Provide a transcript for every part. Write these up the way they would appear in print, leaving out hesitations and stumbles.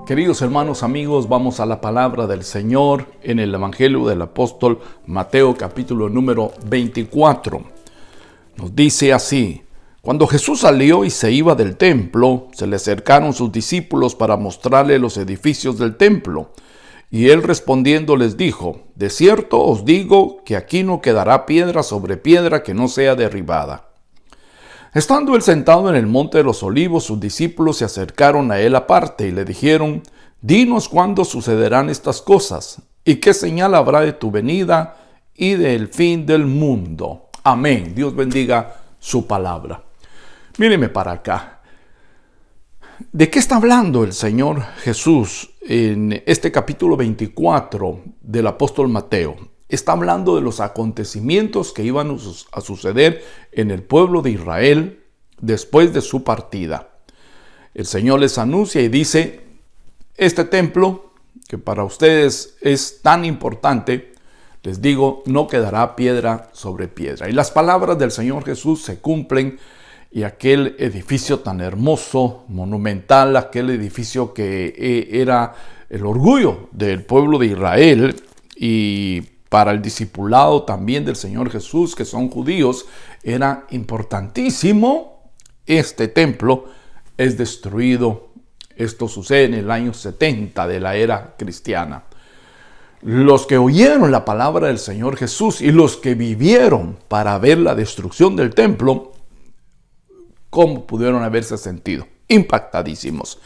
Queridos hermanos, amigos, vamos a la palabra del Señor en el Evangelio del apóstol Mateo, capítulo número 24. Nos dice así: cuando Jesús salió y se iba del templo, se le acercaron sus discípulos para mostrarle los edificios del templo. Y él respondiendo les dijo: de cierto os digo que aquí no quedará piedra sobre piedra que no sea derribada. Estando él sentado en el monte de los olivos, sus discípulos se acercaron a él aparte y le dijeron: dinos cuándo sucederán estas cosas, y qué señal habrá de tu venida y del fin del mundo. Amén. Dios bendiga su palabra. Míreme para acá. ¿De qué está hablando el Señor Jesús en este capítulo 24 del apóstol Mateo? Está hablando de los acontecimientos que iban a suceder en el pueblo de Israel después de su partida. El Señor les anuncia y dice: este templo, que para ustedes es tan importante, les digo, no quedará piedra sobre piedra. Y las palabras del Señor Jesús se cumplen, y aquel edificio tan hermoso, monumental, aquel edificio que era el orgullo del pueblo de Israel y para el discipulado también del Señor Jesús, que son judíos, era importantísimo. Este templo es destruido. Esto sucede en el año 70 de la era cristiana. Los que oyeron la palabra del Señor Jesús y los que vivieron para ver la destrucción del templo, ¿cómo pudieron haberse sentido? Impactadísimos.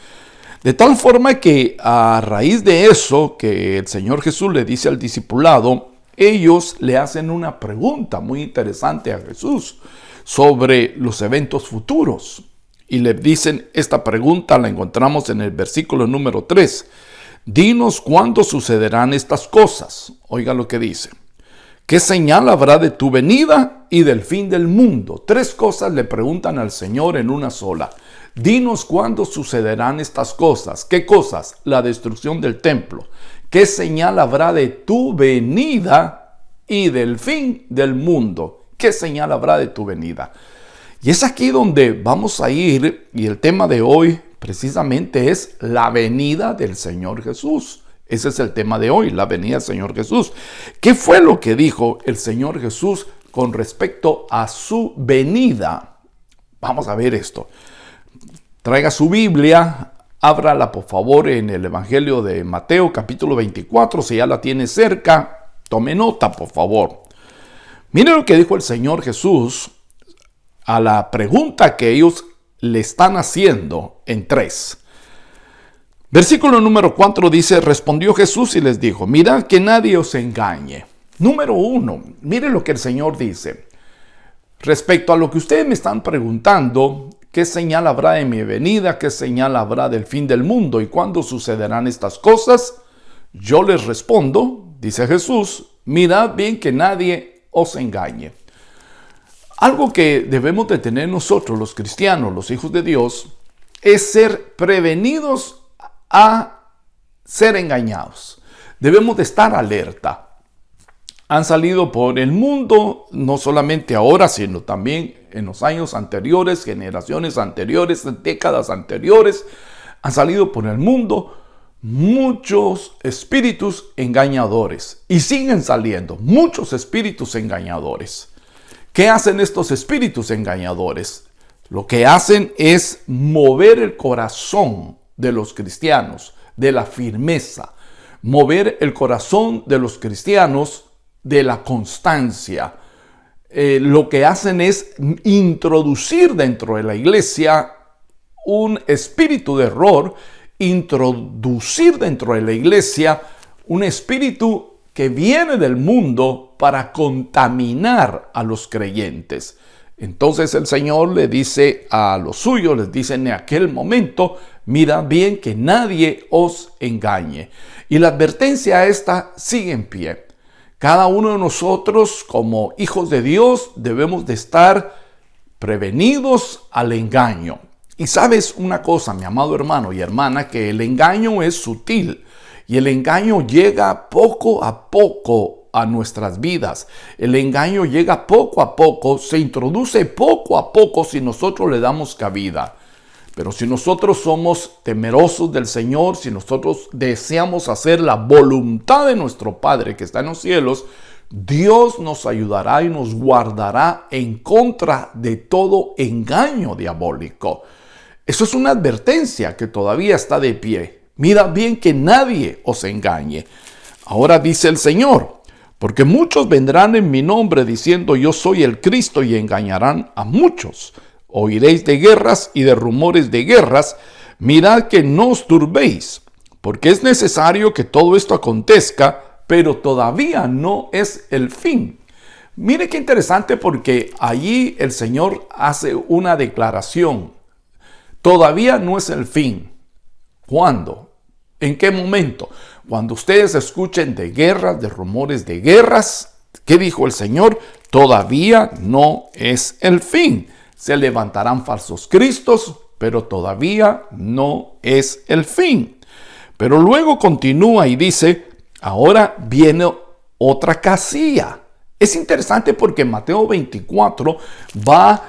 De tal forma que a raíz de eso que el Señor Jesús le dice al discipulado, ellos le hacen una pregunta muy interesante a Jesús sobre los eventos futuros. Y le dicen, esta pregunta la encontramos en el versículo número 3. Dinos cuándo sucederán estas cosas. Oiga lo que dice. ¿Qué señal habrá de tu venida y del fin del mundo? Tres cosas le preguntan al Señor en una sola. Dinos cuándo sucederán estas cosas. ¿Qué cosas? La destrucción del templo. ¿Qué señal habrá de tu venida y del fin del mundo? ¿Qué señal habrá de tu venida? Y es aquí donde vamos a ir, y el tema de hoy precisamente es la venida del Señor Jesús. Ese es el tema de hoy, la venida del Señor Jesús. ¿Qué fue lo que dijo el Señor Jesús con respecto a su venida? Vamos a ver esto. Traiga su Biblia, ábrala por favor en el Evangelio de Mateo capítulo 24, si ya la tiene cerca, tome nota por favor. Mire lo que dijo el Señor Jesús a la pregunta que ellos le están haciendo en 3. Versículo número 4 dice: respondió Jesús y les dijo: mirad que nadie os engañe. Número 1, mire lo que el Señor dice. Respecto a lo que ustedes me están preguntando, ¿qué señal habrá de mi venida? ¿Qué señal habrá del fin del mundo? ¿Y cuándo sucederán estas cosas? Yo les respondo, dice Jesús: mirad bien que nadie os engañe. Algo que debemos de tener nosotros, los cristianos, los hijos de Dios, es ser prevenidos a ser engañados. Debemos de estar alerta. Han salido por el mundo, no solamente ahora, sino también en los años anteriores, generaciones anteriores, décadas anteriores, han salido por el mundo muchos espíritus engañadores y siguen saliendo muchos espíritus engañadores. ¿Qué hacen estos espíritus engañadores? Lo que hacen es mover el corazón de los cristianos de la firmeza, mover el corazón de los cristianos de la constancia. Lo que hacen es introducir dentro de la iglesia un espíritu de error, introducir dentro de la iglesia un espíritu que viene del mundo para contaminar a los creyentes. Entonces el Señor le dice a los suyos, les dice en aquel momento: mirad bien que nadie os engañe. Y la advertencia esta sigue en pie. Cada uno de nosotros como hijos de Dios debemos de estar prevenidos al engaño. Y sabes una cosa, mi amado hermano y hermana, que el engaño es sutil. Y el engaño llega poco a poco a nuestras vidas. El engaño llega poco a poco, se introduce poco a poco si nosotros le damos cabida. Pero si nosotros somos temerosos del Señor, si nosotros deseamos hacer la voluntad de nuestro Padre que está en los cielos, Dios nos ayudará y nos guardará en contra de todo engaño diabólico. Eso es una advertencia que todavía está de pie. Mirad bien que nadie os engañe. Ahora dice el Señor, porque muchos vendrán en mi nombre diciendo yo soy el Cristo y engañarán a muchos. Oiréis de guerras y de rumores de guerras. Mirad que no os turbéis, porque es necesario que todo esto acontezca, pero todavía no es el fin. Mire qué interesante, porque allí el Señor hace una declaración. Todavía no es el fin. ¿Cuándo? ¿En qué momento? Cuando ustedes escuchen de guerras, de rumores de guerras, ¿qué dijo el Señor? Todavía no es el fin. Se levantarán falsos cristos, pero todavía no es el fin. Pero luego continúa y dice, ahora viene otra casilla. Es interesante porque Mateo 24 va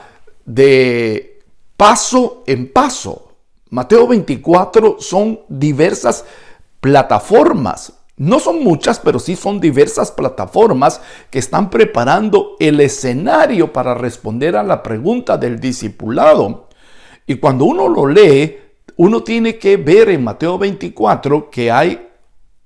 de paso en paso. Mateo 24 son diversas plataformas. No son muchas, pero sí son diversas plataformas que están preparando el escenario para responder a la pregunta del discipulado. Y cuando uno lo lee, uno tiene que ver en Mateo 24 que hay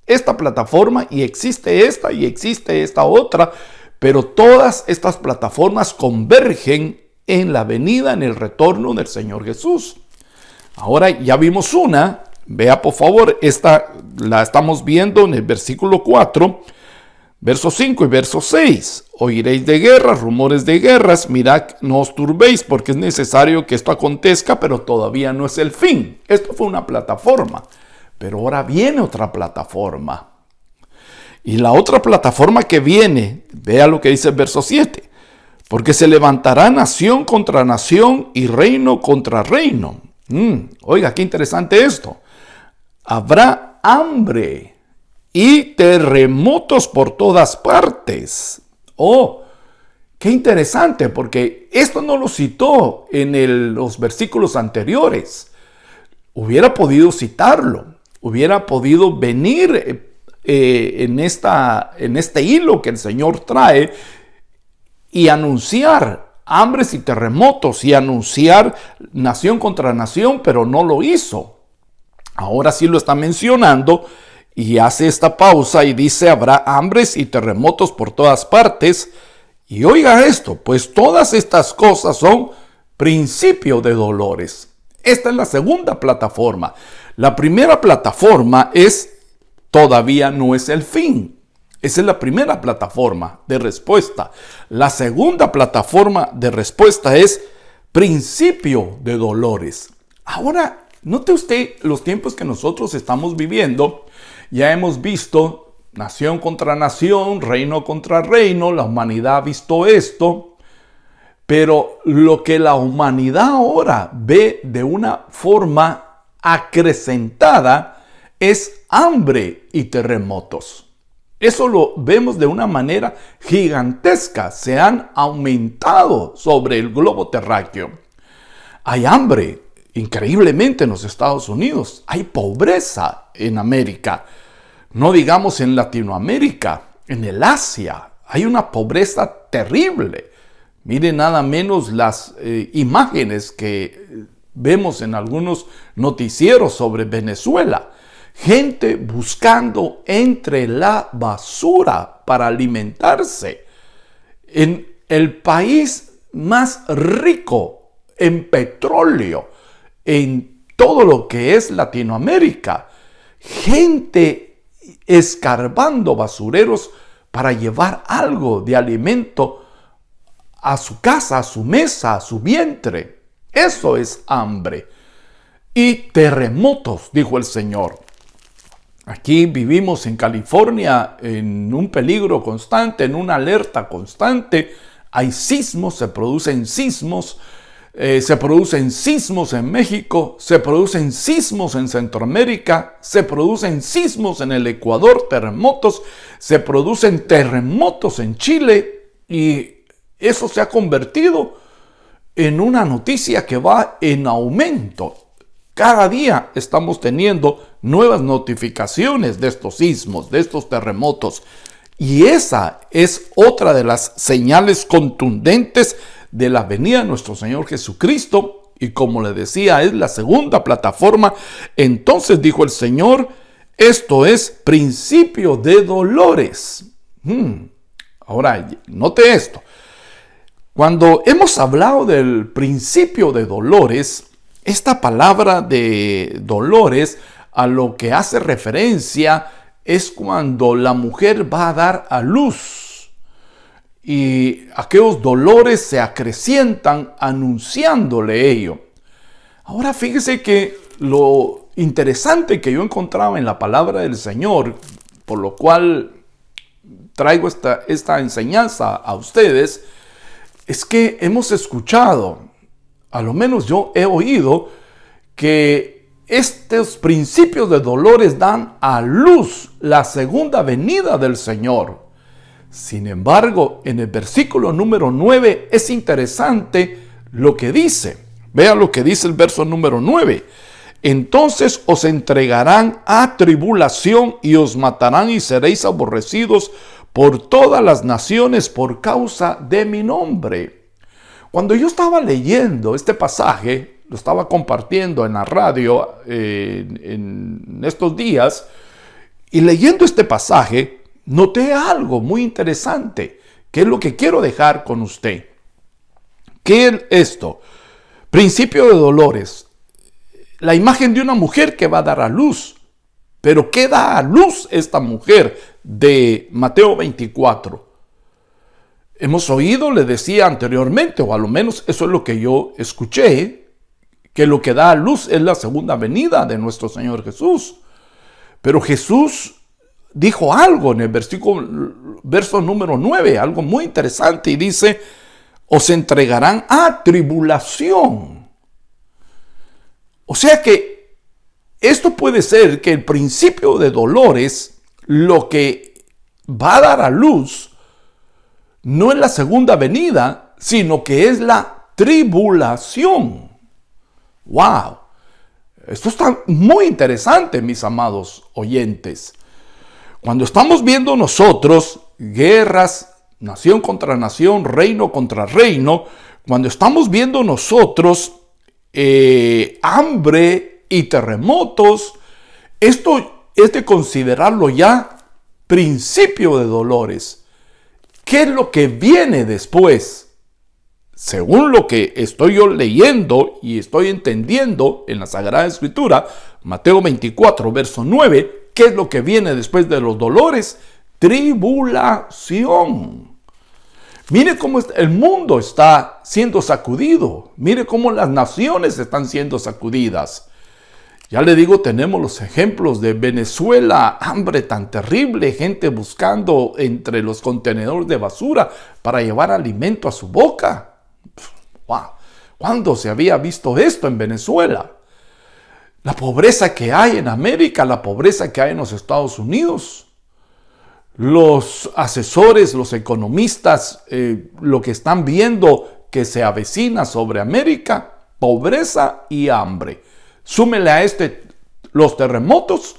esta plataforma y existe esta otra, pero todas estas plataformas convergen en la venida, en el retorno del Señor Jesús. Ahora ya vimos una, vea por favor, esta la estamos viendo en el versículo 4, verso 5 y verso 6. Oiréis de guerras, rumores de guerras, mirad, no os turbéis, porque es necesario que esto acontezca, pero todavía no es el fin. Esto fue una plataforma, pero ahora viene otra plataforma. Y la otra plataforma que viene, vea lo que dice el verso 7. Porque se levantará nación contra nación y reino contra reino. Oiga, qué interesante esto. Habrá hambre y terremotos por todas partes. Oh, qué interesante, porque esto no lo citó en los versículos anteriores. Hubiera podido citarlo, hubiera podido venir en este hilo que el Señor trae y anunciar hambres y terremotos y anunciar nación contra nación, pero no lo hizo. Ahora sí lo está mencionando y hace esta pausa y dice, habrá hambres y terremotos por todas partes. Y oiga esto, pues todas estas cosas son principio de dolores. Esta es la segunda plataforma. La primera plataforma es todavía no es el fin. Esa es la primera plataforma de respuesta. La segunda plataforma de respuesta es principio de dolores. Ahora, note usted los tiempos que nosotros estamos viviendo. Ya hemos visto nación contra nación, reino contra reino. La humanidad ha visto esto. Pero lo que la humanidad ahora ve de una forma acrecentada es hambre y terremotos. Eso lo vemos de una manera gigantesca. Se han aumentado sobre el globo terráqueo. Hay hambre, increíblemente, en los Estados Unidos. Hay pobreza en América. No digamos en Latinoamérica, en el Asia. Hay una pobreza terrible. Miren nada menos las imágenes que vemos en algunos noticieros sobre Venezuela. Gente buscando entre la basura para alimentarse. En el país más rico en petróleo, en todo lo que es Latinoamérica. Gente escarbando basureros para llevar algo de alimento a su casa, a su mesa, a su vientre. Eso es hambre. Y terremotos, dijo el Señor. Aquí vivimos en California en un peligro constante, en una alerta constante. Hay sismos, se producen sismos en México, se producen sismos en Centroamérica, se producen sismos en el Ecuador, terremotos, se producen terremotos en Chile y eso se ha convertido en una noticia que va en aumento. Cada día estamos teniendo nuevas notificaciones de estos sismos, de estos terremotos. Y esa es otra de las señales contundentes de la venida de nuestro Señor Jesucristo. Y como le decía, es la segunda plataforma. Entonces dijo el Señor, esto es principio de dolores. Ahora, note esto. Cuando hemos hablado del principio de dolores, esta palabra de dolores a lo que hace referencia es cuando la mujer va a dar a luz y aquellos dolores se acrecientan anunciándole ello. Ahora fíjese que lo interesante que yo encontraba en la palabra del Señor, por lo cual traigo esta enseñanza a ustedes, es que hemos escuchado, a lo menos yo he oído, que estos principios de dolores dan a luz la segunda venida del Señor. Sin embargo, en el versículo número 9 es interesante lo que dice. Vea lo que dice el verso número 9. Entonces os entregarán a tribulación y os matarán y seréis aborrecidos por todas las naciones por causa de mi nombre. Cuando yo estaba leyendo este pasaje, lo estaba compartiendo en la radio en estos días, y leyendo este pasaje, noté algo muy interesante, que es lo que quiero dejar con usted. ¿Qué es esto? Principio de dolores. La imagen de una mujer que va a dar a luz. Pero ¿qué da a luz esta mujer de Mateo 24? Hemos oído, le decía anteriormente, o a lo menos eso es lo que yo escuché, que lo que da a luz es la segunda venida de nuestro Señor Jesús. Pero Jesús dijo algo en el verso número 9, algo muy interesante, y dice, os entregarán a tribulación. O sea que esto puede ser que el principio de dolores, lo que va a dar a luz, no es la segunda venida, sino que es la tribulación. ¡Wow! Esto está muy interesante, mis amados oyentes. Cuando estamos viendo nosotros guerras, nación contra nación, reino contra reino, cuando estamos viendo nosotros hambre y terremotos, esto es de considerarlo ya principio de dolores. ¿Qué es lo que viene después? Según lo que estoy yo leyendo y estoy entendiendo en la Sagrada Escritura, Mateo 24, verso 9, ¿qué es lo que viene después de los dolores? Tribulación. Mire cómo el mundo está siendo sacudido. Mire cómo las naciones están siendo sacudidas. Ya le digo, tenemos los ejemplos de Venezuela, hambre tan terrible, gente buscando entre los contenedores de basura para llevar alimento a su boca. ¡Wow! ¿Cuándo se había visto esto en Venezuela? La pobreza que hay en América, la pobreza que hay en los Estados Unidos. Los asesores, los economistas, lo que están viendo que se avecina sobre América, pobreza y hambre. Súmele a los terremotos,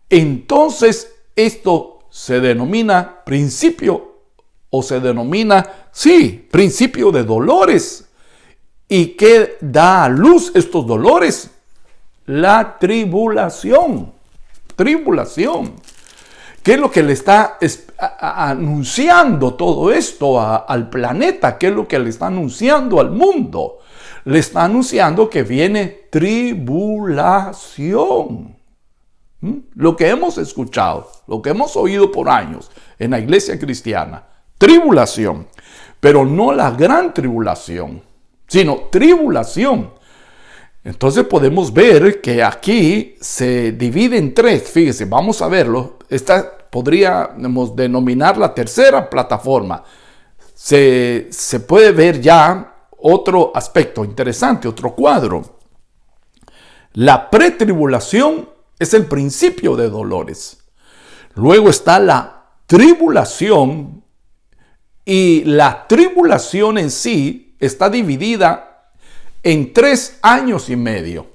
entonces esto se denomina principio, o se denomina, sí, principio de dolores. ¿Y qué da a luz estos dolores? La tribulación. Tribulación. ¿Qué es lo que le está anunciando todo esto al planeta? ¿Qué es lo que le está anunciando al mundo? Le está anunciando que viene tribulación. Lo que hemos escuchado, lo que hemos oído por años en la iglesia cristiana, tribulación, pero no la gran tribulación, sino tribulación. Entonces podemos ver que aquí se divide en tres. Fíjese, vamos a verlo. Esta podríamos denominar la tercera plataforma. Se puede ver ya otro aspecto interesante, otro cuadro. La pretribulación es el principio de dolores. Luego está la tribulación, y la tribulación en sí está dividida en 3 años y medio.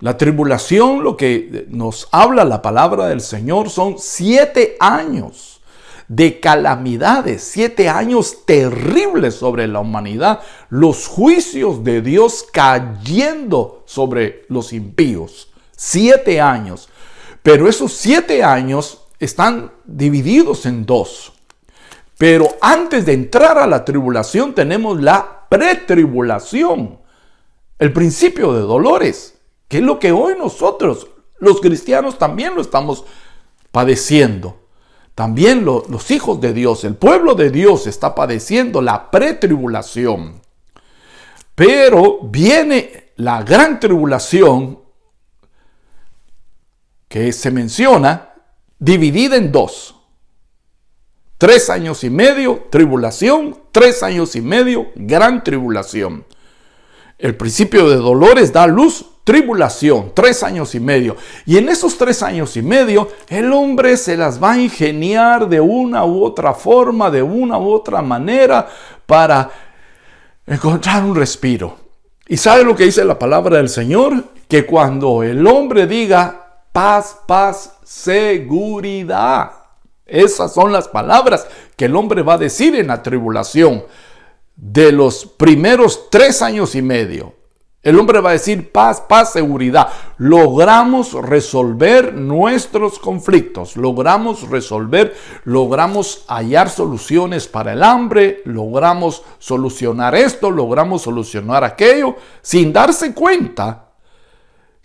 La tribulación, lo que nos habla la palabra del Señor, son 7 años de calamidades, 7 años terribles sobre la humanidad, los juicios de Dios cayendo sobre los impíos. 7 años. Pero esos 7 años están divididos en 2. Pero antes de entrar a la tribulación tenemos la pretribulación, el principio de dolores, que es lo que hoy nosotros, los cristianos, también lo estamos padeciendo. También los hijos de Dios, el pueblo de Dios está padeciendo la pretribulación. Pero viene la gran tribulación que se menciona dividida en 2. 3 años y medio, tribulación, 3 años y medio, gran tribulación. El principio de dolores da luz, tribulación, 3 años y medio. Y en esos 3 años y medio, el hombre se las va a ingeniar de una u otra forma, de una u otra manera, para encontrar un respiro. ¿Y sabe lo que dice la palabra del Señor? Que cuando el hombre diga paz, paz, seguridad. Esas son las palabras que el hombre va a decir en la tribulación. De los primeros 3 años y medio, el hombre va a decir paz, paz, seguridad. Logramos resolver nuestros conflictos, logramos hallar soluciones para el hambre, logramos solucionar esto, logramos solucionar aquello, sin darse cuenta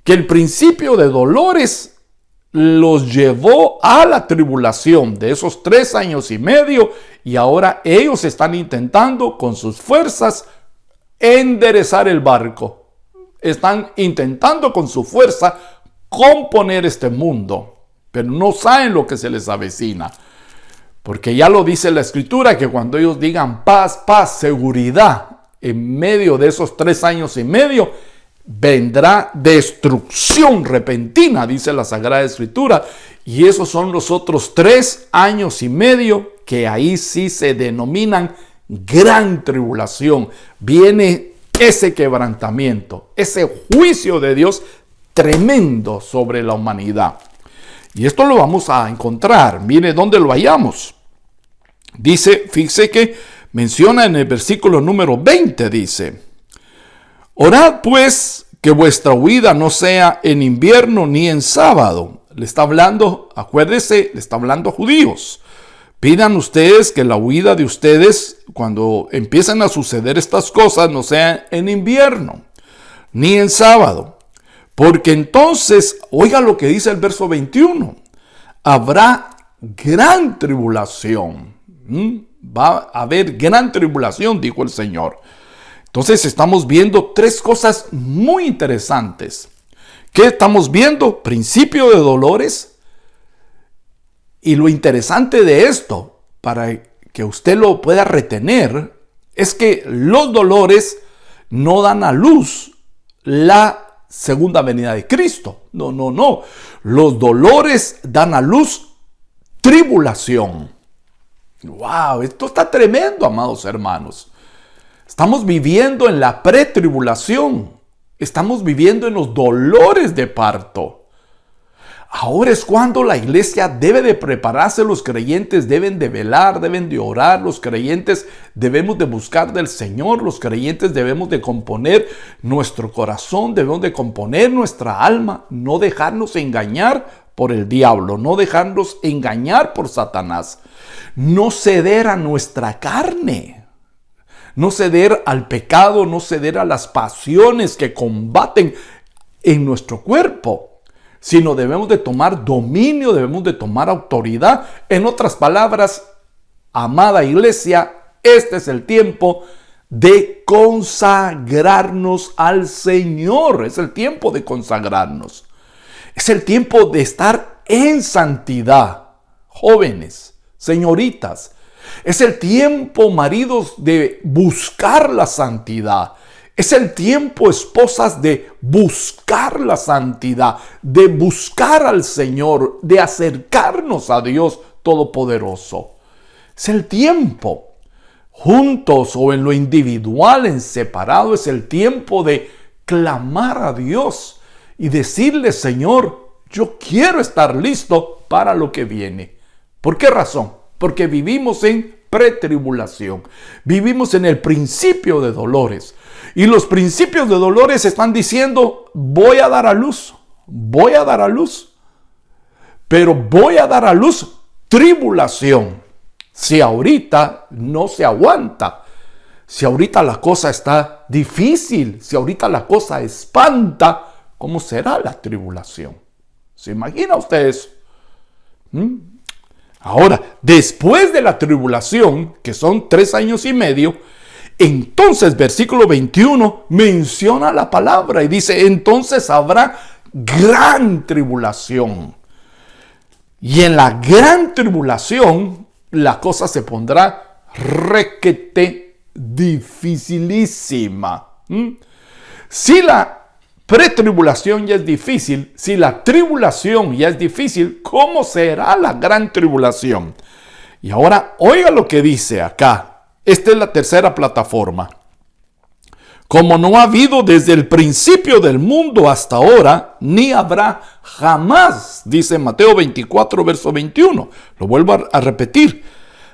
que el principio de dolores los llevó a la tribulación de esos 3 años y medio, y ahora ellos están intentando con sus fuerzas enderezar el barco. Están intentando con su fuerza componer este mundo, pero no saben lo que se les avecina. Porque ya lo dice la Escritura, que cuando ellos digan paz, paz, seguridad, en medio de esos 3 años y medio, vendrá destrucción repentina, dice la Sagrada Escritura. Y esos son los otros 3 años y medio que ahí sí se denominan gran tribulación. Viene ese quebrantamiento, ese juicio de Dios tremendo sobre la humanidad. Y esto lo vamos a encontrar. Mire dónde lo hallamos. Dice, fíjese que menciona en el versículo número 20, dice: orad pues que vuestra huida no sea en invierno ni en sábado. Le está hablando, acuérdese, le está hablando a judíos. Pidan ustedes que la huida de ustedes, cuando empiecen a suceder estas cosas, no sea en invierno ni en sábado. Porque entonces, oiga lo que dice el verso 21, habrá gran tribulación. Va a haber gran tribulación, dijo el Señor. Entonces estamos viendo 3 cosas muy interesantes. ¿Qué estamos viendo? Principio de dolores. Y lo interesante de esto, para que usted lo pueda retener, es que los dolores no dan a luz la segunda venida de Cristo. No. Los dolores dan a luz tribulación. ¡Wow! Esto está tremendo, amados hermanos. Estamos viviendo en la pretribulación. Estamos viviendo en los dolores de parto. Ahora es cuando la iglesia debe de prepararse, los creyentes deben de velar, deben de orar, los creyentes debemos de buscar del Señor, los creyentes debemos de componer nuestro corazón, debemos de componer nuestra alma, no dejarnos engañar por el diablo, no dejarnos engañar por Satanás, no ceder a nuestra carne, no ceder al pecado, no ceder a las pasiones que combaten en nuestro cuerpo, sino debemos de tomar dominio, debemos de tomar autoridad. En otras palabras, amada iglesia, este es el tiempo de consagrarnos al Señor. Es el tiempo de consagrarnos. Es el tiempo de estar en santidad. Jóvenes, señoritas, es el tiempo, maridos, de buscar la santidad. Es el tiempo, esposas, de buscar la santidad, de buscar al Señor, de acercarnos a Dios Todopoderoso. Es el tiempo, juntos o en lo individual, en separado, es el tiempo de clamar a Dios y decirle, Señor, yo quiero estar listo para lo que viene. ¿Por qué razón? Porque vivimos en pretribulación. Vivimos en el principio de dolores. Y los principios de dolores están diciendo, voy a dar a luz. Voy a dar a luz. Pero voy a dar a luz tribulación. Si ahorita no se aguanta. Si ahorita la cosa está difícil. Si ahorita la cosa espanta. ¿Cómo será la tribulación? ¿Se imagina usted eso? Ahora, después de la tribulación, que son 3 años y medio, entonces versículo 21 menciona la palabra y dice, entonces habrá gran tribulación. Y en la gran tribulación, la cosa se pondrá requete dificilísima. Si la pretribulación ya es difícil, si la tribulación ya es difícil, ¿cómo será la gran tribulación? Y ahora, oiga lo que dice acá. Esta es la tercera plataforma. Como no ha habido desde el principio del mundo hasta ahora, ni habrá jamás, dice Mateo 24, verso 21. Lo vuelvo a repetir.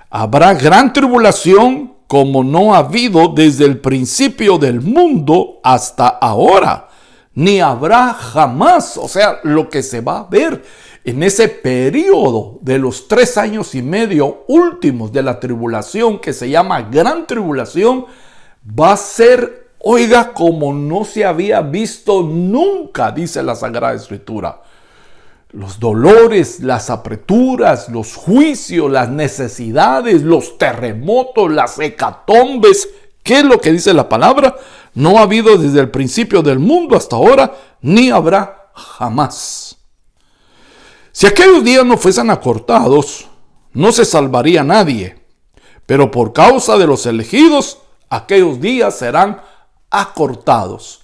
Habrá gran tribulación como no ha habido desde el principio del mundo hasta ahora. Ni habrá jamás, o sea, lo que se va a ver en ese periodo de los 3 años y medio últimos de la tribulación, que se llama gran tribulación, va a ser, oiga, como no se había visto nunca, dice la Sagrada Escritura. Los dolores, las apreturas, los juicios, las necesidades, los terremotos, las hecatombes. ¿Qué es lo que dice la palabra? No ha habido desde el principio del mundo hasta ahora, ni habrá jamás. Si aquellos días no fuesen acortados, no se salvaría nadie. Pero por causa de los elegidos, aquellos días serán acortados.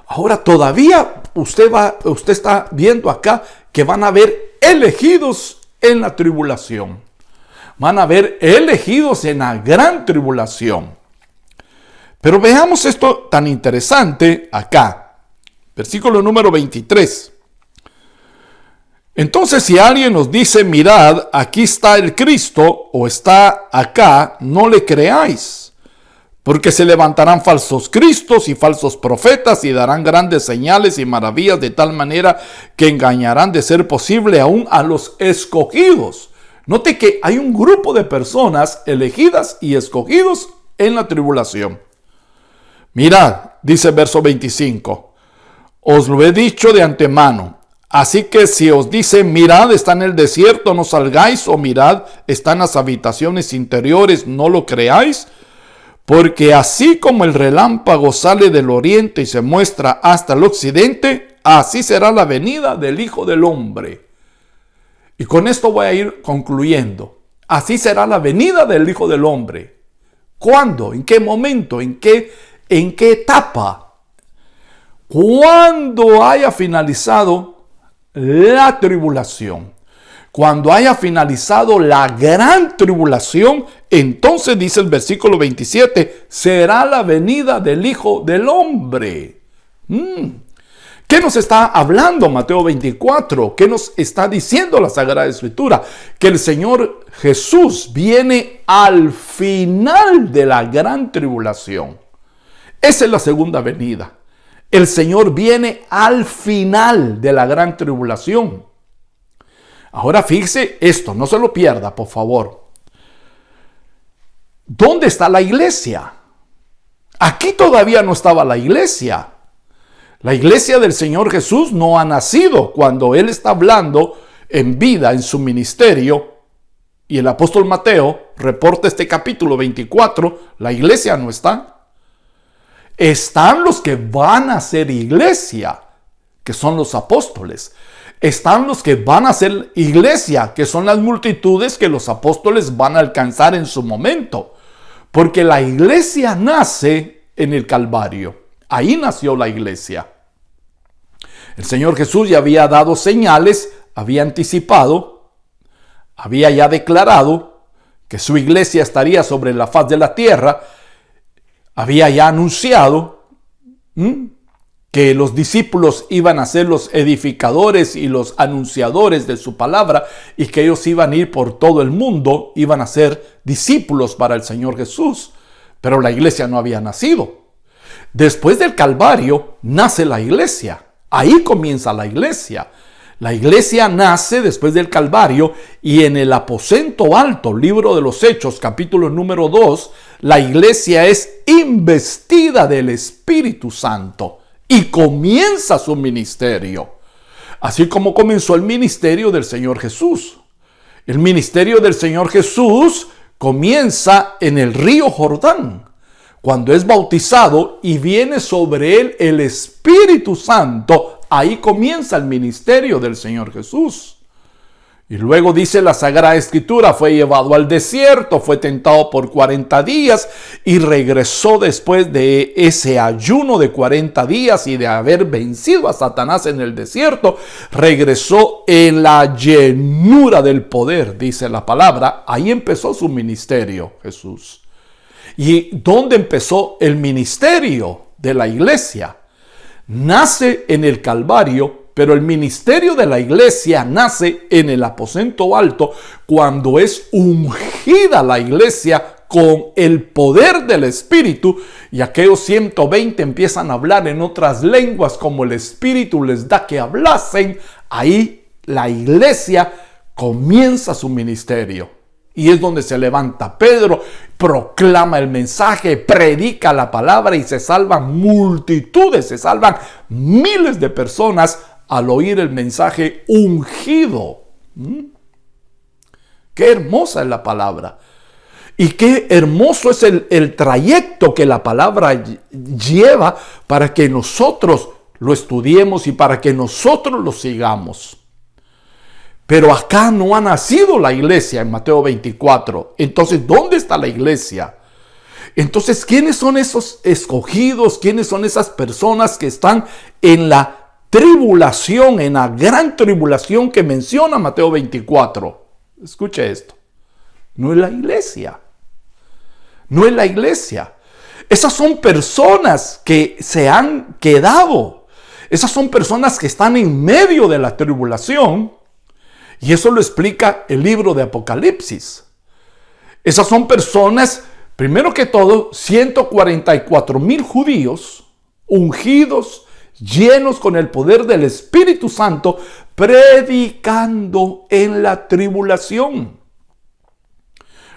Ahora todavía usted está viendo acá que van a haber elegidos en la tribulación. Van a haber elegidos en la gran tribulación. Pero veamos esto tan interesante acá. Versículo número 23. Entonces, si alguien nos dice, mirad, aquí está el Cristo, o está acá, no le creáis. Porque se levantarán falsos cristos y falsos profetas y darán grandes señales y maravillas de tal manera que engañarán, de ser posible, aún a los escogidos. Note que hay un grupo de personas elegidas y escogidos en la tribulación. Mirad, dice el verso 25, os lo he dicho de antemano, así que si os dice, mirad, está en el desierto, no salgáis, o mirad, está en las habitaciones interiores, no lo creáis, porque así como el relámpago sale del oriente y se muestra hasta el occidente, así será la venida del Hijo del Hombre. Y con esto voy a ir concluyendo. Así será la venida del Hijo del Hombre. ¿Cuándo? ¿En qué momento? ¿En qué etapa? Cuando haya finalizado la tribulación. Cuando haya finalizado la gran tribulación, entonces dice el versículo 27, será la venida del Hijo del Hombre. ¿Qué nos está hablando Mateo 24? ¿Qué nos está diciendo la Sagrada Escritura? Que el Señor Jesús viene al final de la gran tribulación. Esa es la segunda venida. El Señor viene al final de la gran tribulación. Ahora fíjese esto, no se lo pierda, por favor. ¿Dónde está la iglesia? Aquí todavía no estaba la iglesia. La iglesia del Señor Jesús no ha nacido cuando Él está hablando en vida, en su ministerio. Y el apóstol Mateo reporta este capítulo 24, la iglesia no está. Están los que van a ser iglesia, que son los apóstoles. Están los que van a ser iglesia, que son las multitudes que los apóstoles van a alcanzar en su momento. Porque la iglesia nace en el Calvario. Ahí nació la iglesia. El Señor Jesús ya había dado señales, había anticipado, había ya declarado que su iglesia estaría sobre la faz de la tierra, había ya anunciado que los discípulos iban a ser los edificadores y los anunciadores de su palabra y que ellos iban a ir por todo el mundo, iban a ser discípulos para el Señor Jesús. Pero la iglesia no había nacido. Después del Calvario nace la iglesia. Ahí comienza la iglesia. La iglesia nace después del Calvario y en el aposento alto, libro de los Hechos, capítulo número 2, la iglesia es investida del Espíritu Santo y comienza su ministerio. Así como comenzó el ministerio del Señor Jesús. El ministerio del Señor Jesús comienza en el río Jordán, cuando es bautizado y viene sobre él el Espíritu Santo. Ahí comienza el ministerio del Señor Jesús. Y luego dice la Sagrada Escritura, fue llevado al desierto, fue tentado por 40 días y regresó después de ese ayuno de 40 días y de haber vencido a Satanás en el desierto, regresó en la llenura del poder, dice la palabra. Ahí empezó su ministerio, Jesús. ¿Y dónde empezó el ministerio de la iglesia? Nace en el Calvario, pero el ministerio de la iglesia nace en el aposento alto cuando es ungida la iglesia con el poder del Espíritu y aquellos 120 empiezan a hablar en otras lenguas como el Espíritu les da que hablasen. Ahí la iglesia comienza su ministerio. Y es donde se levanta Pedro, proclama el mensaje, predica la palabra y se salvan multitudes, se salvan miles de personas al oír el mensaje ungido. Qué hermosa es la palabra. Y qué hermoso es el trayecto que la palabra lleva para que nosotros lo estudiemos y para que nosotros lo sigamos. Pero acá no ha nacido la iglesia en Mateo 24. Entonces, ¿dónde está la iglesia? Entonces, ¿quiénes son esos escogidos? ¿Quiénes son esas personas que están en la tribulación, en la gran tribulación que menciona Mateo 24? Escuche esto. No es la iglesia. No es la iglesia. Esas son personas que se han quedado. Esas son personas que están en medio de la tribulación. Y eso lo explica el libro de Apocalipsis. Esas son personas, primero que todo, 144,000 judíos ungidos, llenos con el poder del Espíritu Santo, predicando en la tribulación.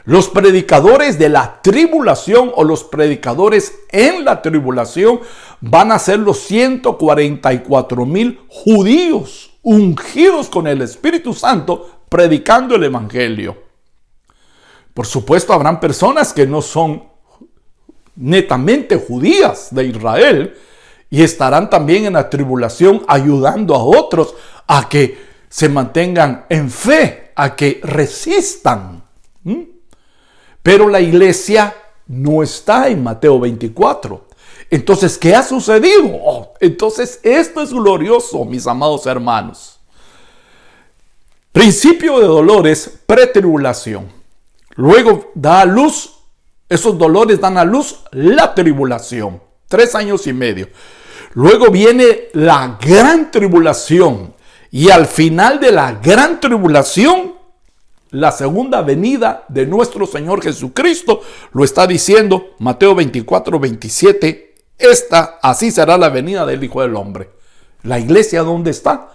Los predicadores de la tribulación o los predicadores en la tribulación van a ser los 144,000 judíos ungidos con el Espíritu Santo, predicando el Evangelio. Por supuesto, habrán personas que no son netamente judías de Israel y estarán también en la tribulación ayudando a otros a que se mantengan en fe, a que resistan. Pero la iglesia no está en Mateo 24. Entonces, ¿qué ha sucedido? Entonces, esto es glorioso, mis amados hermanos. Principio de dolores, pretribulación. Luego da a luz, esos dolores dan a luz la tribulación. 3 años y medio. Luego viene la gran tribulación. Y al final de la gran tribulación, la segunda venida de nuestro Señor Jesucristo, lo está diciendo Mateo 24, 27. Así será la venida del Hijo del Hombre. ¿La iglesia dónde está?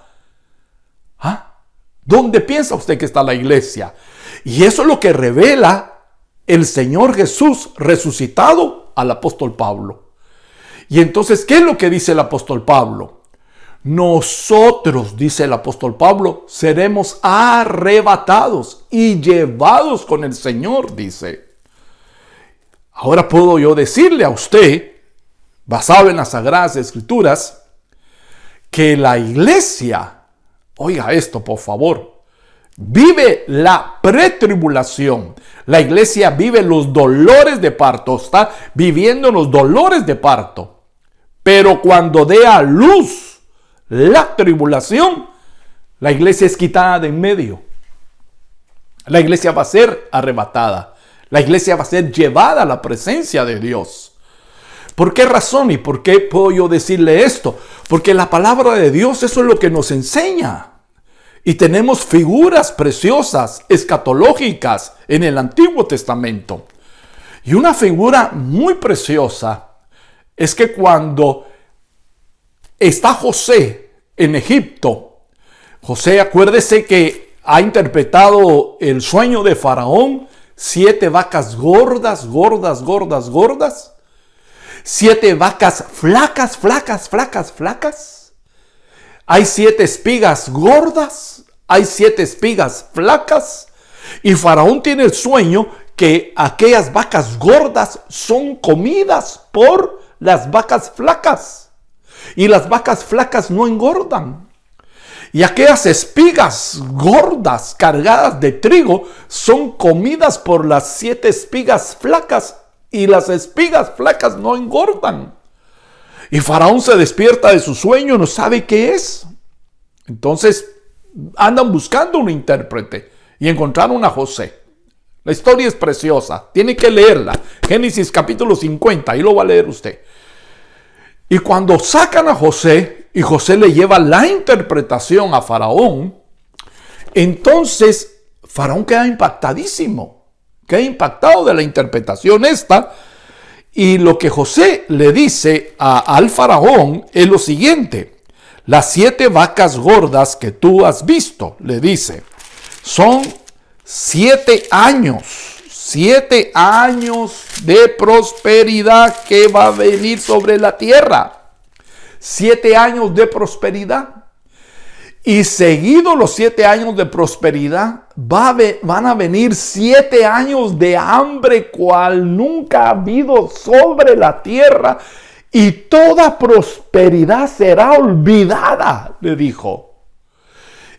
¿Dónde piensa usted que está la iglesia? Y eso es lo que revela el Señor Jesús resucitado al apóstol Pablo. Y entonces, ¿qué es lo que dice el apóstol Pablo? Nosotros, dice el apóstol Pablo, seremos arrebatados y llevados con el Señor, dice. Ahora puedo yo decirle a usted, basado en las Sagradas Escrituras, que la iglesia, oiga esto por favor, vive la pretribulación. La iglesia vive los dolores de parto, está viviendo los dolores de parto. Pero cuando dé a luz la tribulación, la iglesia es quitada de en medio. La iglesia va a ser arrebatada. La iglesia va a ser llevada a la presencia de Dios. ¿Por qué razón y por qué puedo yo decirle esto? Porque la palabra de Dios, eso es lo que nos enseña. Y tenemos figuras preciosas, escatológicas en el Antiguo Testamento. Y una figura muy preciosa es que cuando está José en Egipto, José, acuérdese que ha interpretado el sueño de Faraón, 7 vacas gordas, 7 vacas flacas. Hay 7 espigas gordas, hay 7 espigas flacas. Y Faraón tiene el sueño que aquellas vacas gordas son comidas por las vacas flacas. Y las vacas flacas no engordan. Y aquellas espigas gordas cargadas de trigo son comidas por las 7 espigas flacas. Y las espigas flacas no engordan. Y Faraón se despierta de su sueño, no sabe qué es. Entonces andan buscando un intérprete y encontraron a José. La historia es preciosa, tiene que leerla. Génesis capítulo 50, ahí lo va a leer usted. Y cuando sacan a José y José le lleva la interpretación a Faraón, entonces Faraón queda impactadísimo, queda impactado de la interpretación esta. Y lo que José le dice al Faraón es lo siguiente: las 7 vacas gordas que tú has visto, le dice, son 7 años de prosperidad que va a venir sobre la tierra. 7 años de prosperidad. Y seguido los 7 años de prosperidad, van a venir 7 años de hambre, cual nunca ha habido sobre la tierra. Y toda prosperidad será olvidada, le dijo.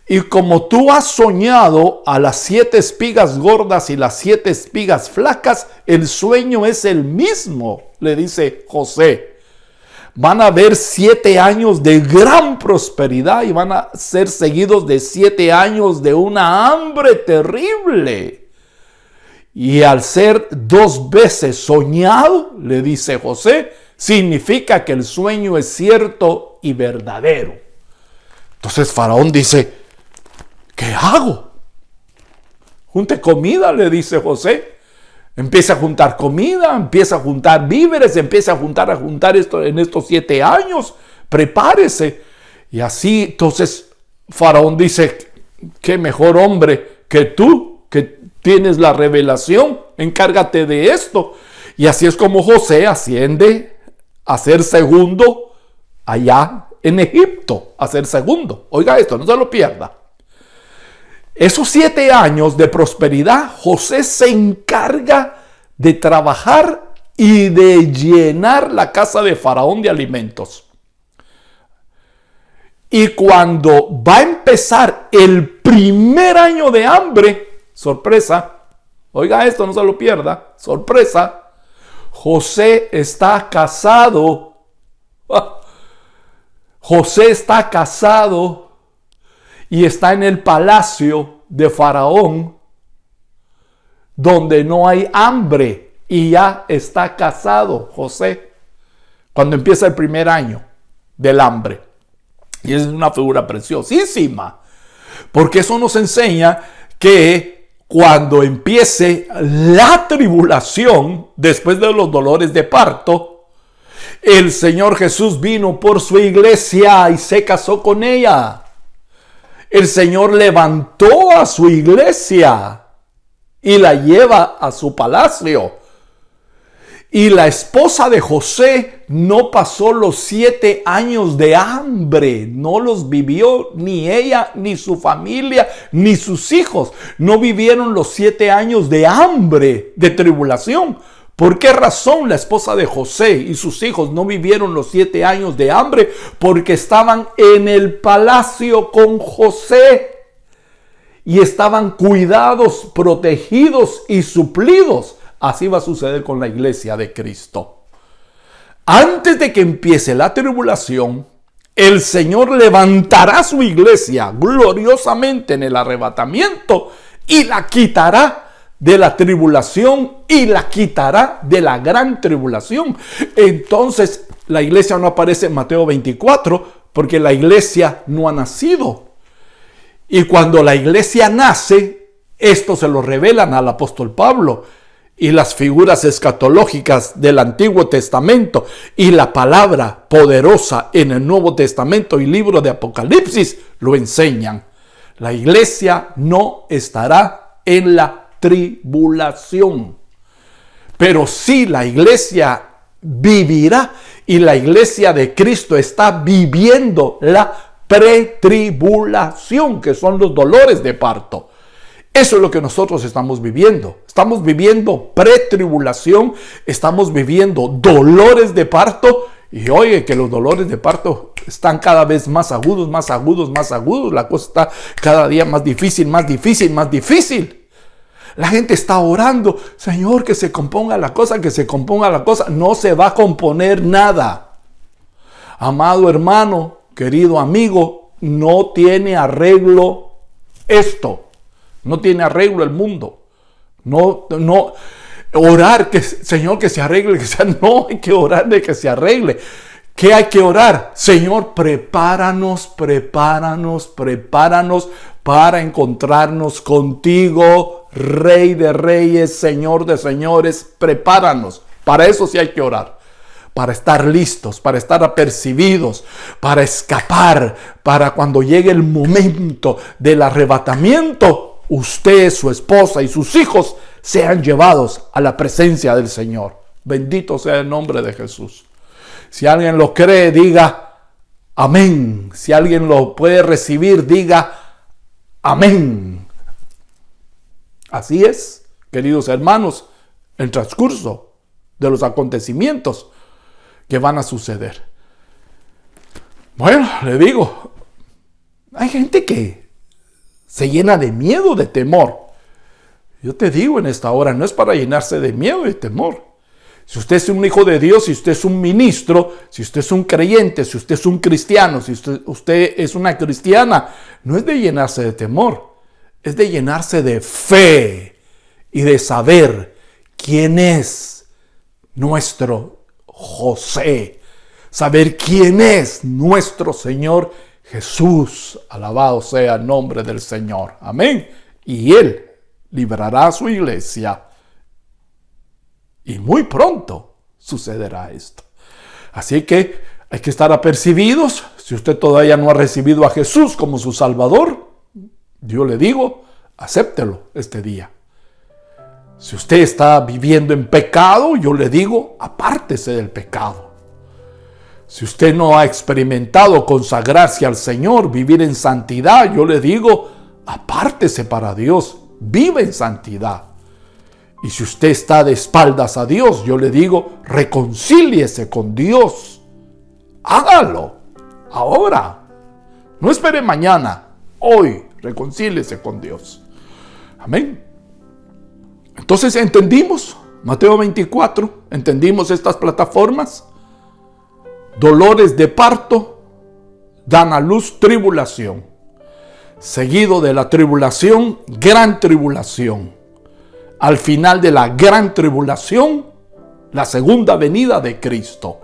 Y como tú has soñado a las 7 espigas gordas y las 7 espigas flacas, el sueño es el mismo, le dice José. Van a haber 7 años de gran prosperidad y van a ser seguidos de 7 años de una hambre terrible. Y al ser 2 veces soñado, le dice José, significa que el sueño es cierto y verdadero. Entonces Faraón dice, ¿qué hago? Junte comida, le dice José. Empieza a juntar comida, empieza a juntar víveres, empieza a juntar esto en estos 7 años. Prepárese. Y así, entonces, Faraón dice, qué mejor hombre que tú, que tienes la revelación, encárgate de esto. Y así es como José asciende a ser segundo allá en Egipto, a ser segundo. Oiga esto, no se lo pierda. Esos 7 años de prosperidad, José se encarga de trabajar y de llenar la casa de Faraón de alimentos. Y cuando va a empezar el primer año de hambre, sorpresa, oiga esto, no se lo pierda, sorpresa, José está casado. José está casado. Y está en el palacio de Faraón, donde no hay hambre. Y ya está casado José, cuando empieza el primer año del hambre. Y es una figura preciosísima, porque eso nos enseña que cuando empiece la tribulación, después de los dolores de parto, el Señor Jesús vino por su iglesia y se casó con ella. El Señor levantó a su iglesia y la lleva a su palacio. Y la esposa de José no pasó los 7 años de hambre. No los vivió ni ella, ni su familia, ni sus hijos. No vivieron los 7 años de hambre, de tribulación. ¿Por qué razón la esposa de José y sus hijos no vivieron los 7 años de hambre? Porque estaban en el palacio con José y estaban cuidados, protegidos y suplidos. Así va a suceder con la iglesia de Cristo. Antes de que empiece la tribulación, el Señor levantará su iglesia gloriosamente en el arrebatamiento y la quitará de la tribulación y la quitará de la gran tribulación. Entonces, la iglesia no aparece en Mateo 24 porque la iglesia no ha nacido. Y cuando la iglesia nace, esto se lo revelan al apóstol Pablo. Y las figuras escatológicas del Antiguo Testamento y la palabra poderosa en el Nuevo Testamento y libro de Apocalipsis lo enseñan. La iglesia no estará en la tribulación, pero sí la iglesia vivirá, y la iglesia de Cristo está viviendo la pretribulación, que son los dolores de parto. Eso es lo que nosotros estamos viviendo. Estamos viviendo pretribulación, estamos viviendo dolores de parto. Y oye, que los dolores de parto están cada vez más agudos, más agudos, más agudos. La cosa está cada día más difícil, más difícil, más difícil. La gente está orando, Señor, que se componga la cosa, que se componga la cosa. No se va a componer nada. Amado hermano, querido amigo, no tiene arreglo esto. No tiene arreglo el mundo. No, orar, que Señor, que se arregle, no hay que orar de que se arregle. ¿Qué hay que orar? Señor, prepáranos para encontrarnos contigo, Rey de Reyes, Señor de Señores. Prepáranos. Para eso sí hay que orar. Para estar listos, para estar apercibidos, para escapar, para cuando llegue el momento del arrebatamiento, usted, su esposa y sus hijos sean llevados a la presencia del Señor. Bendito sea el nombre de Jesús. Si alguien lo cree, diga amén. Si alguien lo puede recibir, diga amén. Así es, queridos hermanos, el transcurso de los acontecimientos que van a suceder. Bueno, le digo, hay gente que se llena de miedo, de temor. Yo te digo en esta hora, no es para llenarse de miedo y de temor. Si usted es un hijo de Dios, si usted es un ministro, si usted es un creyente, si usted es un cristiano, si usted es una cristiana, no es de llenarse de temor, es de llenarse de fe y de saber quién es nuestro José, saber quién es nuestro Señor Jesús. Alabado sea el nombre del Señor. Amén. Y Él librará a su iglesia. Y muy pronto sucederá esto. Así que hay que estar apercibidos. Si usted todavía no ha recibido a Jesús como su Salvador, yo le digo, acéptelo este día. Si usted está viviendo en pecado, yo le digo, apártese del pecado. Si usted no ha experimentado consagrarse al Señor, vivir en santidad, yo le digo, apártese para Dios, vive en santidad. Y si usted está de espaldas a Dios, yo le digo, reconcíliese con Dios. Hágalo, ahora. No espere mañana, hoy, reconcíliese con Dios. Amén. Entonces entendimos Mateo 24, entendimos estas plataformas. Dolores de parto dan a luz tribulación. Seguido de la tribulación, gran tribulación. Al final de la gran tribulación, la segunda venida de Cristo.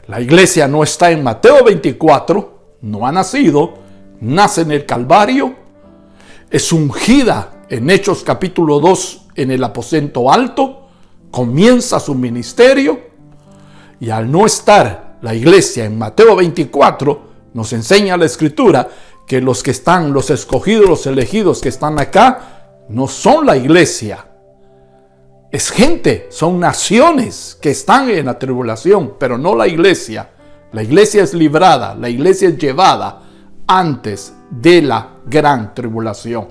La iglesia no está en Mateo 24, no ha nacido, nace en el Calvario, es ungida en Hechos capítulo 2 en el aposento alto, comienza su ministerio, y al no estar la iglesia en Mateo 24, nos enseña la Escritura que los que están, los escogidos, los elegidos que están acá, no son la iglesia. Es gente, son naciones que están en la tribulación, pero no la iglesia. La iglesia es librada, la iglesia es llevada antes de la gran tribulación.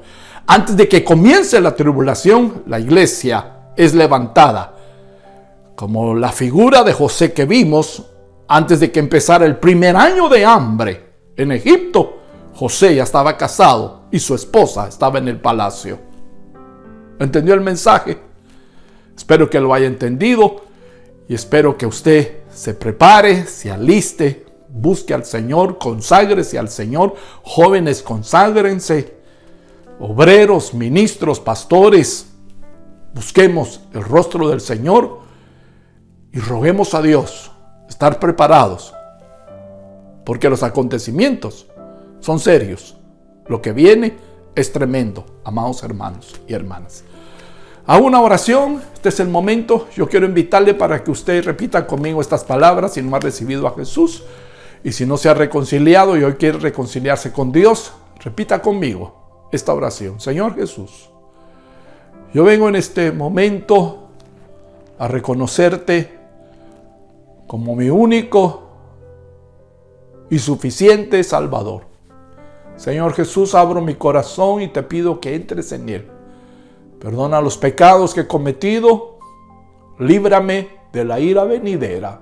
Antes de que comience la tribulación, la iglesia es levantada. Como la figura de José que vimos antes de que empezara el primer año de hambre en Egipto. José ya estaba casado y su esposa estaba en el palacio. ¿Entendió el mensaje? Espero que lo haya entendido y espero que usted se prepare, se aliste, busque al Señor, conságrese al Señor. Jóvenes, conságrense. Obreros, ministros, pastores, busquemos el rostro del Señor y roguemos a Dios estar preparados, porque los acontecimientos son serios. Lo que viene es tremendo, amados hermanos y hermanas. Hago una oración, este es el momento. Yo quiero invitarle para que usted repita conmigo estas palabras si no ha recibido a Jesús y si no se ha reconciliado y hoy quiere reconciliarse con Dios. Repita conmigo esta oración. Señor Jesús, yo vengo en este momento a reconocerte como mi único y suficiente Salvador. Señor Jesús, abro mi corazón y te pido que entres en él. Perdona los pecados que he cometido, líbrame de la ira venidera.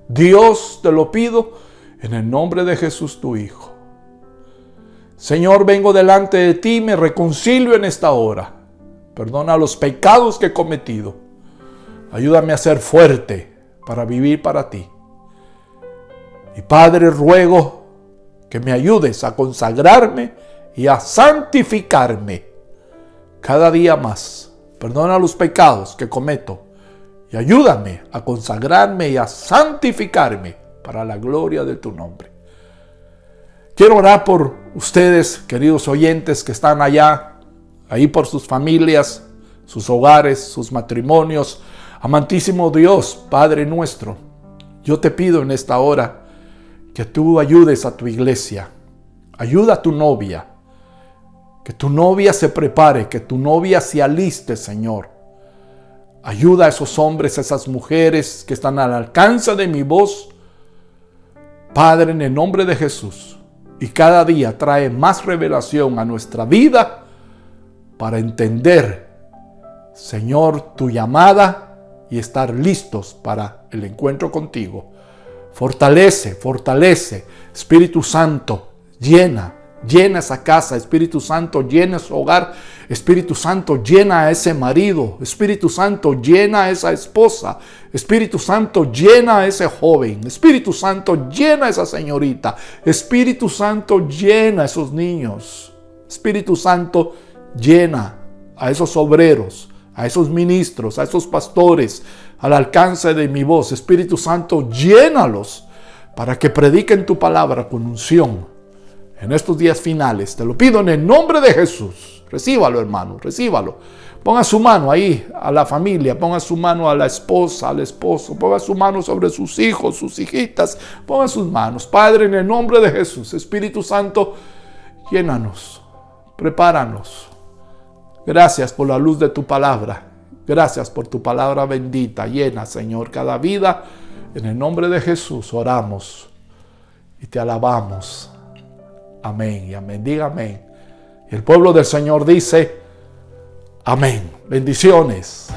Dios, te lo pido en el nombre de Jesús tu Hijo. Señor, vengo delante de ti, me reconcilio en esta hora. Perdona los pecados que he cometido. Ayúdame a ser fuerte para vivir para ti. Y Padre, ruego que me ayudes a consagrarme y a santificarme cada día más. Perdona los pecados que cometo y ayúdame a consagrarme y a santificarme para la gloria de tu nombre. Quiero orar por ustedes, queridos oyentes que están ahí por sus familias, sus hogares, sus matrimonios. Amantísimo Dios, Padre nuestro, yo te pido en esta hora que tú ayudes a tu iglesia. Ayuda a tu novia. Que tu novia se prepare, que tu novia se aliste, Señor. Ayuda a esos hombres, a esas mujeres que están al alcance de mi voz. Padre, en el nombre de Jesús. Y cada día trae más revelación a nuestra vida para entender, Señor, tu llamada y estar listos para el encuentro contigo. Fortalece, Espíritu Santo, llena esa casa, Espíritu Santo, llena su hogar, Espíritu Santo, llena a ese marido, Espíritu Santo, llena a esa esposa, Espíritu Santo, llena a ese joven, Espíritu Santo, llena a esa señorita, Espíritu Santo, llena a esos niños, Espíritu Santo, llena a esos obreros, a esos ministros, a esos pastores, al alcance de mi voz. Espíritu Santo, llénalos para que prediquen tu palabra con unción en estos días finales. Te lo pido en el nombre de Jesús. Recíbalo, hermano, recíbalo. Ponga su mano ahí a la familia, ponga su mano a la esposa, al esposo, ponga su mano sobre sus hijos, sus hijitas, ponga sus manos. Padre, en el nombre de Jesús, Espíritu Santo, llénanos, prepáranos. Gracias por la luz de tu palabra. Gracias por tu palabra bendita. Llena, Señor, cada vida. En el nombre de Jesús oramos y te alabamos. Amén y amén. Diga amén. Y el pueblo del Señor dice amén. Bendiciones.